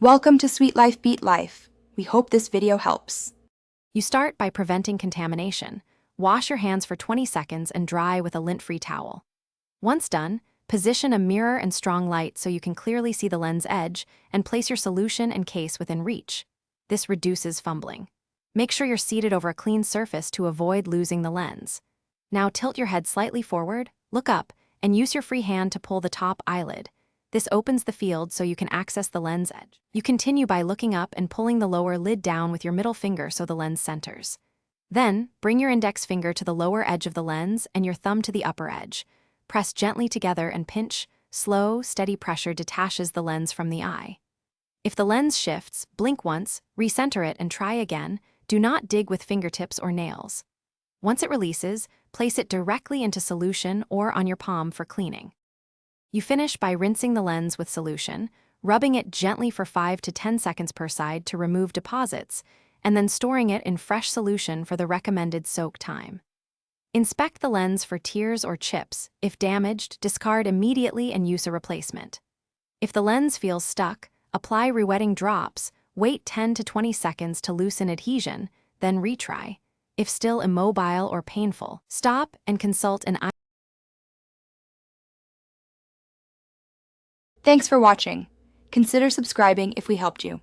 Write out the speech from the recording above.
Welcome to Sweet Life Beat Life. We hope this video helps. You start by preventing contamination. Wash your hands for 20 seconds and dry with a lint-free towel. Once done, position a mirror and strong light so you can clearly see the lens edge and place your solution and case within reach. This reduces fumbling. Make sure you're seated over a clean surface to avoid losing the lens. Now tilt your head slightly forward, look up, and use your free hand to pull the top eyelid. This opens the field so you can access the lens edge. You continue by looking up and pulling the lower lid down with your middle finger so the lens centers. Then, bring your index finger to the lower edge of the lens and your thumb to the upper edge. Press gently together and pinch. Slow, steady pressure detaches the lens from the eye. If the lens shifts, blink once, recenter it, and try again. Do not dig with fingertips or nails. Once it releases, place it directly into solution or on your palm for cleaning. You finish by rinsing the lens with solution, rubbing it gently for 5 to 10 seconds per side to remove deposits, and then storing it in fresh solution for the recommended soak time. Inspect the lens for tears or chips. If damaged, discard immediately and use a replacement. If the lens feels stuck, apply rewetting drops, wait 10 to 20 seconds to loosen adhesion, then retry. If still immobile or painful, stop and consult an eye. Thanks for watching. Consider subscribing if we helped you.